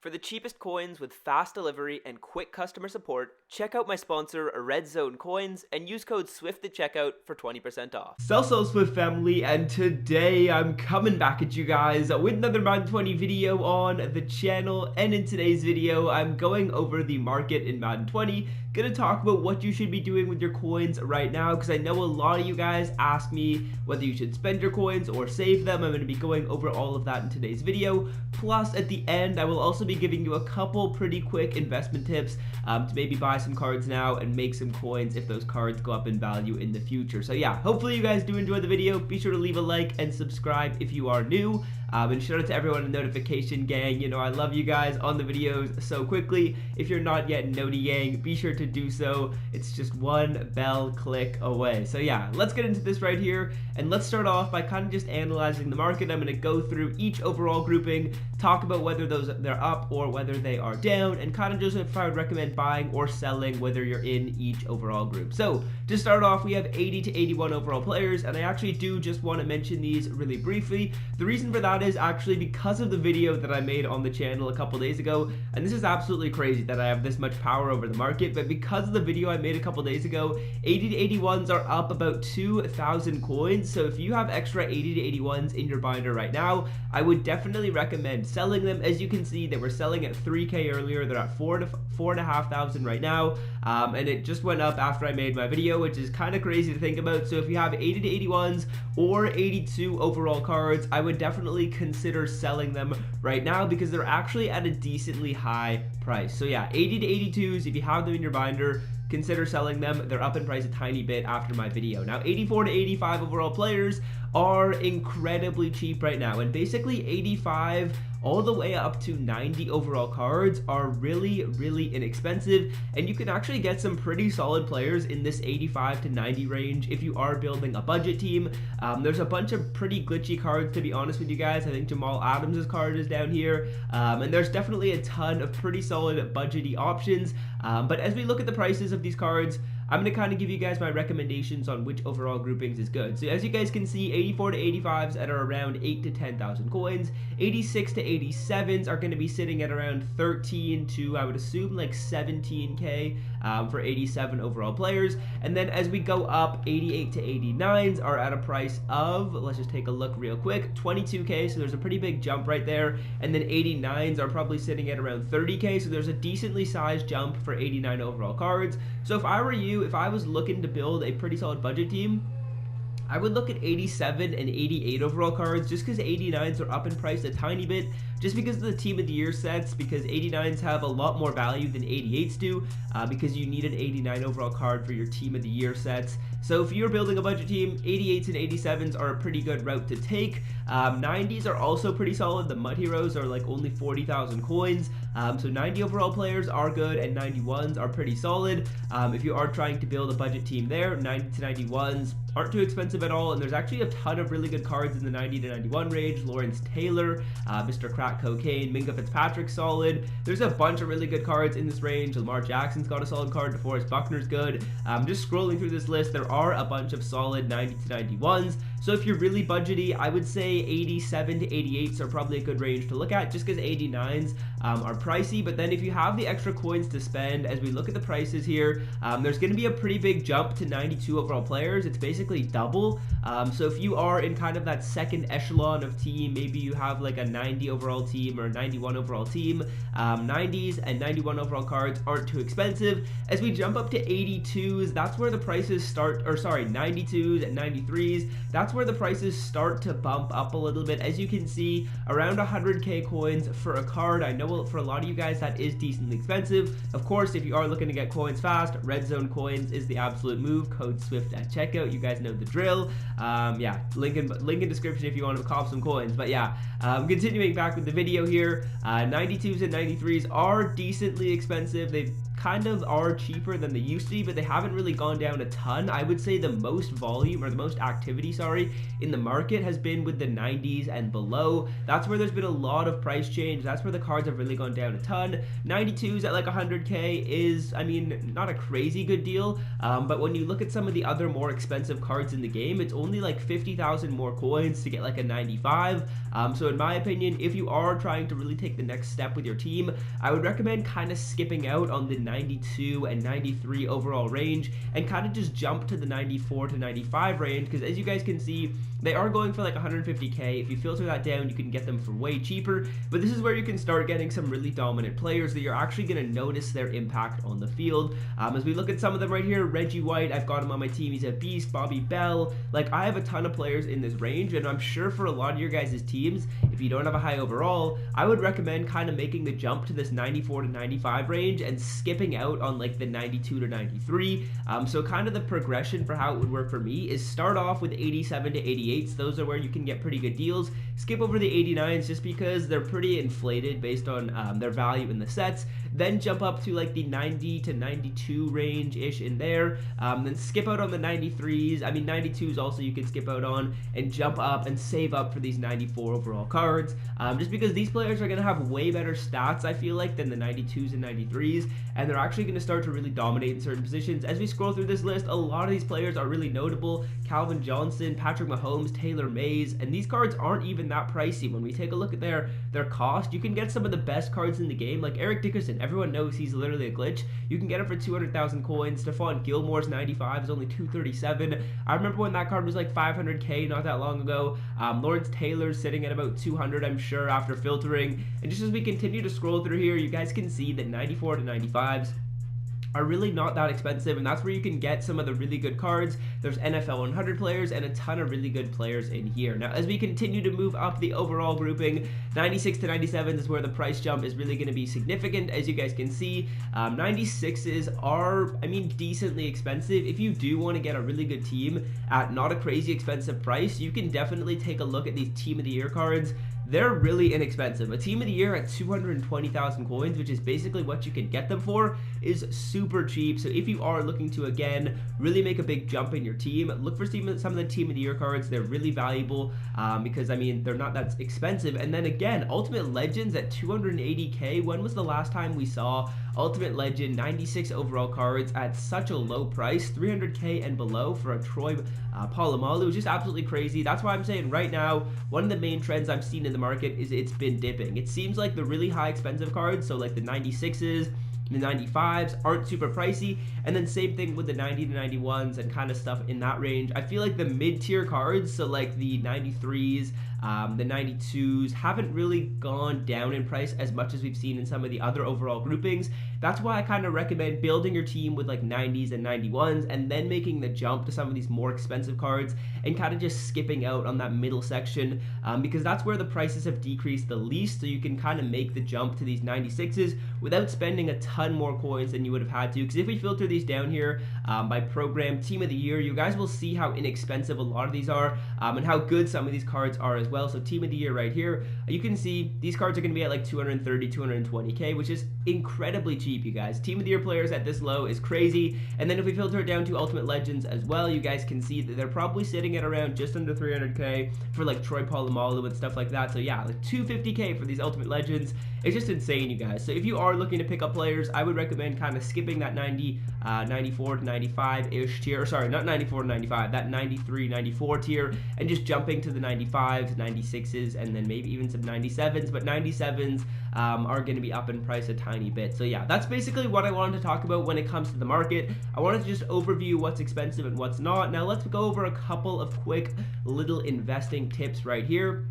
For the cheapest coins with fast delivery and quick customer support, check out my sponsor, Red Zone Coins, and use code SWIFT at checkout for 20% off. So Swift family, and today I'm coming back at you guys with another Madden 20 video on the channel. And in today's video, I'm going over the market in Madden 20. Gonna talk about what you should be doing with your coins right now, because I know a lot of you guys ask me whether you should spend your coins or save them. I'm gonna be going over all of that in today's video. Plus, at the end, I will also be giving you a couple pretty quick investment tips to maybe buy some cards now and make some coins if those cards go up in value in the future. So yeah, hopefully you guys do enjoy the video. Be sure to leave a like and subscribe if you are new. And shout out to everyone in the notification gang. You know, I love you guys on the videos so quickly. If you're not yet Noti gang, be sure to do so. It's just one bell click away. So yeah, let's get into this right here. And let's start off by kind of just analyzing the market. I'm going to go through each overall grouping, talk about whether they're up or whether they are down, and kind of just if I would recommend buying or selling, whether you're in each overall group. So to start off, we have 80 to 81 overall players, and I actually do just want to mention these really briefly. The reason for that is actually because of the video that I made on the channel a couple days ago, and this is absolutely crazy that I have this much power over the market, but because of the video I made a couple days ago, 80 to 81s are up about 2,000 coins. So if you have extra 80 to 81s in your binder right now, I would definitely recommend selling them. As you can see, they were selling at 3K earlier. They're at 4,500 right now, and it just went up after I made my video, which is kind of crazy to think about. So if you have 80 to 81s or 82 overall cards, I would definitely consider selling them right now because they're actually at a decently high price. So yeah, 80 to 82s, if you have them in your binder, consider selling them. They're up in price a tiny bit after my video. Now 84 to 85 overall players are incredibly cheap right now, and basically 85 all the way up to 90 overall cards are really inexpensive, and you can actually get some pretty solid players in this 85 to 90 range if you are building a budget team. There's a bunch of pretty glitchy cards, to be honest with you guys. I think Jamal Adams' card is down here, and there's definitely a ton of pretty solid budgety options, but as we look at the prices of these cards, I'm going to kind of give you guys my recommendations on which overall groupings is good. So as you guys can see, 84 to 85s at around 8 to 10,000 coins. 86 to 87s are going to be sitting at around 13 to, I would assume, like 17K for 87 overall players. And then as we go up, 88 to 89s are at a price of, let's just take a look real quick, 22K. So there's a pretty big jump right there. And then 89s are probably sitting at around 30K. So there's a decently sized jump for 89 overall cards. So if I were you, if I was looking to build a pretty solid budget team, I would look at 87 and 88 overall cards, just because 89s are up in price a tiny bit, just because of the team of the year sets, because 89s have a lot more value than 88s do, because you need an 89 overall card for your team of the year sets. So if you're building a budget team, 88s and 87s are a pretty good route to take. 90s are also pretty solid. The Mud Heroes are like only 40,000 coins. So 90 overall players are good, and 91s are pretty solid. If you are trying to build a budget team there, 90 to 91s aren't too expensive at all, and there's actually a ton of really good cards in the 90 to 91 range. Lawrence Taylor, Mr. Crack Cocaine, Minka Fitzpatrick solid. There's a bunch of really good cards in this range. Lamar Jackson's got a solid card. DeForest Buckner's good. Just scrolling through this list, there are a bunch of solid 90 to 91s. So if you're really budgety, I would say 87 to 88s are probably a good range to look at, just because 89s are pricey. But then if you have the extra coins to spend, as we look at the prices here, there's going to be a pretty big jump to 92 overall players. It's basically double. So if you are in kind of that second echelon of team, maybe you have like a 90 overall team or a 91 overall team, 90s and 91 overall cards aren't too expensive. As we jump up to 82s, that's where the prices start, or sorry, 92s and 93s, that's where the prices start to bump up a little bit. As you can see, around 100k coins for a card. I know for a lot of you guys that is decently expensive. Of course, if you are looking to get coins fast, Red Zone Coins is the absolute move. Code SWIFT at checkout. You guys know the drill. Yeah, link in description if you want to cop some coins. But yeah, continuing back with the video here, 92s and 93s are decently expensive. They've kind of are cheaper than they used to be, but they haven't really gone down a ton. I would say the most volume, or the most activity, sorry, in the market has been with the 90s and below. That's where there's been a lot of price change. That's where the cards have really gone down a ton. 92s at like 100k is, I mean, not a crazy good deal, but when you look at some of the other more expensive cards in the game, it's only like 50,000 more coins to get like a 95. So in my opinion, if you are trying to really take the next step with your team, I would recommend kind of skipping out on the 92 and 93 overall range and kind of just jump to the 94 to 95 range, because as you guys can see, they are going for like 150k. If you filter that down, you can get them for way cheaper, but this is where you can start getting some really dominant players that you're actually going to notice their impact on the field. As we look at some of them right here, Reggie White, I've got him on my team. He's a beast. Bobby Bell, like I have a ton of players in this range, and I'm sure for a lot of your guys' teams, if you don't have a high overall, I would recommend kind of making the jump to this 94 to 95 range and skipping out on like the 92 to 93. So kind of the progression for how it would work for me is start off with 87 to 88s. Those are where you can get pretty good deals. Skip over the 89s just because they're pretty inflated based on their value in the sets. Then jump up to like the 90 to 92 range ish in there. Then skip out on the 93s. I mean 92s also you can skip out on, and jump up and save up for these 94 overall cards. Just because these players are going to have way better stats, I feel like, than the 92s and 93s, and they're actually going to start to really dominate in certain positions. As we scroll through this list, a lot of these players are really notable. Calvin Johnson, Patrick Mahomes, Taylor Mays, and these cards aren't even that pricey. When we take a look at their cost, you can get some of the best cards in the game, like Eric Dickerson. Everyone knows he's literally a glitch. You can get him for 200,000 coins. Stephon Gilmore's 95 is only 237. I remember when that card was like 500k not that long ago. Lawrence Taylor's sitting at about 200, I'm sure, after filtering. And just as we continue to scroll through here, you guys can see that 94 to 95s are really not that expensive, and that's where you can get some of the really good cards. There's NFL 100 players and a ton of really good players in here. Now, as we continue to move up the overall grouping, 96 to 97 is where the price jump is really going to be significant. As you guys can see, 96s are, I mean, decently expensive. If you do want to get a really good team at not a crazy expensive price, you can definitely take a look at these Team of the Year cards. They're really inexpensive. A Team of the Year at 220,000 coins, which is basically what you can get them for, is super cheap. So if you are looking to, again, really make a big jump in your team, look for some of the Team of the Year cards. They're really valuable because, I mean, they're not that expensive. And then again, Ultimate Legends at 280k. When was the last time we saw Ultimate Legend 96 overall cards at such a low price? 300k and below for a Troy Polamalu is just absolutely crazy. That's why I'm saying right now, one of the main trends I've seen in the market is it's been dipping. It seems like the really high expensive cards, so like the 96s, the 95s, aren't super pricey, and then same thing with the 90 to 91s and kind of stuff in that range. I feel like the mid-tier cards, so like the 93s, the 92s, haven't really gone down in price as much as we've seen in some of the other overall groupings. That's why I kind of recommend building your team with like 90s and 91s and then making the jump to some of these more expensive cards and kind of just skipping out on that middle section, because that's where the prices have decreased the least, so you can kind of make the jump to these 96s without spending a ton more coins than you would have had to. Because if we filter these down here by program, Team of the Year, you guys will see how inexpensive a lot of these are and how good some of these cards are as well. So Team of the Year right here, you can see these cards are going to be at like 230, 220k, which is incredibly cheap, you guys. Team of the Year players at this low is crazy. And then if we filter it down to Ultimate Legends as well, you guys can see that they're probably sitting at around just under 300k for like Troy Polamalu and stuff like that. So yeah, like 250k for these Ultimate Legends. It's just insane, you guys. So if you are looking to pick up players, I would recommend kind of skipping that 94 to 95-ish tier, or sorry, not 94 to 95, that 93, 94 tier, and just jumping to the 95s, 96s, and then maybe even some 97s, but 97s are going to be up in price a tiny bit. So yeah, that's basically what I wanted to talk about when it comes to the market. I wanted to just overview what's expensive and what's not. Now let's go over a couple of quick little investing tips right here.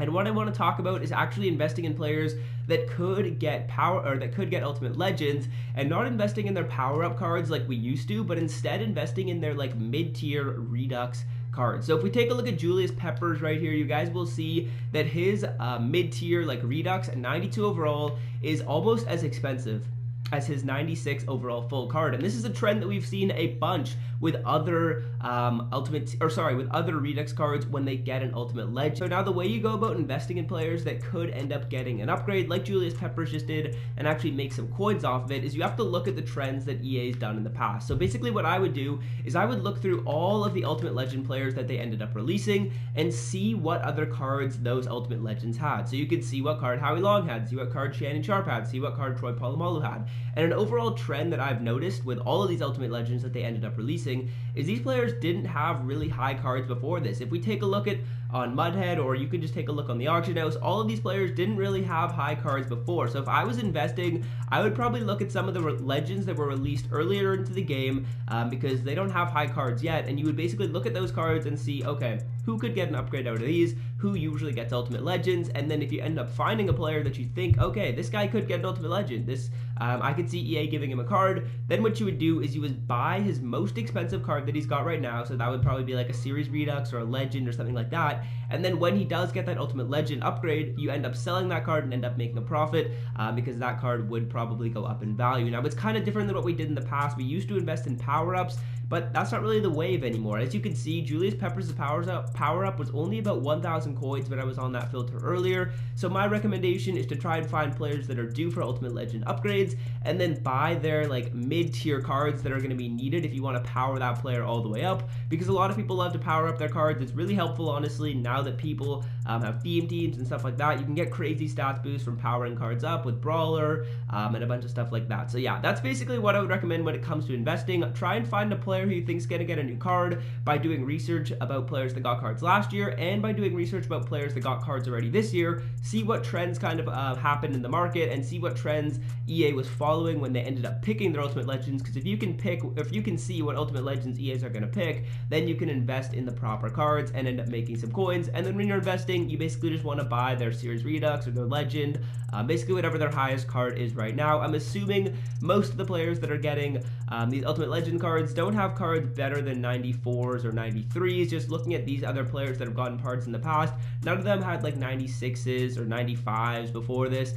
And what I want to talk about is actually investing in players that could get power, or that could get Ultimate Legends, and not investing in their power-up cards like we used to, but instead investing in their like mid-tier Redux cards. So if we take a look at Julius Peppers right here, you guys will see that his mid-tier like Redux 92 overall is almost as expensive as his 96 overall full card. And this is a trend that we've seen a bunch with other with other Redux cards when they get an Ultimate Legend. So now the way you go about investing in players that could end up getting an upgrade, like Julius Peppers just did, and actually make some coins off of it, is you have to look at the trends that EA's done in the past. So basically what I would do is I would look through all of the Ultimate Legend players that they ended up releasing and see what other cards those Ultimate Legends had. So you could see what card Howie Long had, see what card Shannon Sharp had, see what card Troy Polamalu had. And an overall trend that I've noticed with all of these Ultimate Legends that they ended up releasing is these players didn't have really high cards before this. If we take a look at on Mudhead, or you could just take a look on the auction house, all of these players didn't really have high cards before. So if I was investing, I would probably look at some of the legends that were released earlier into the game because they don't have high cards yet, and you would basically look at those cards and see, okay, who could get an upgrade out of these, who usually gets Ultimate Legends, and then if you end up finding a player that you think, okay, this guy could get an Ultimate Legend, this I could see EA giving him a card, then what you would do is you would buy his most expensive card that he's got right now, so that would probably be like a Series Redux or a Legend or something like that, and then when he does get that Ultimate Legend upgrade, you end up selling that card and end up making a profit because that card would probably go up in value. Now, it's kind of different than what we did in the past. We used to invest in power-ups, but that's not really the wave anymore. As you can see, Julius Peppers' power-up was only about 1,000 coins when I was on that filter earlier, so my recommendation is to try and find players that are due for Ultimate Legend upgrades, and then buy their like mid-tier cards that are going to be needed if you want to power that player all the way up, because a lot of people love to power up their cards. It's really helpful, honestly, now that people have theme teams and stuff like that. You can get crazy stats boosts from powering cards up with Brawler and a bunch of stuff like that. So yeah, that's basically what I would recommend when it comes to investing. Try and find a player who you think is going to get a new card by doing research about players that got cards last year and by doing research about players that got cards already this year. See what trends kind of happened in the market and see what trends EA was following when they ended up picking their Ultimate Legends, because if you can see what Ultimate Legends EAs are going to pick, then you can invest in the proper cards and end up making some coins. And then when you're investing, you basically just want to buy their Series Redux or their Legend, basically whatever their highest card is right now. I'm assuming most of the players that are getting these Ultimate Legend cards don't have cards better than 94s or 93s. Just looking at these other players that have gotten cards in the past, none of them had like 96s or 95s before this.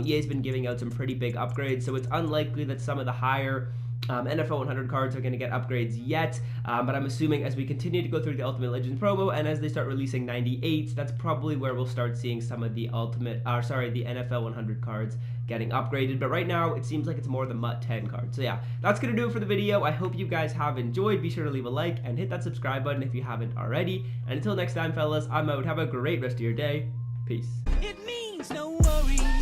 EA's been giving out some pretty big upgrades, so it's unlikely that some of the higher NFL 100 cards are going to get upgrades yet, but I'm assuming as we continue to go through the Ultimate Legends promo and as they start releasing 98s, that's probably where we'll start seeing some of the the NFL 100 cards getting upgraded. But right now, it seems like it's more the MUT 10 cards. So yeah, that's going to do it for the video. I hope you guys have enjoyed. Be sure to leave a like and hit that subscribe button if you haven't already. And until next time, fellas, I'm out. Have a great rest of your day. Peace. It means no worries.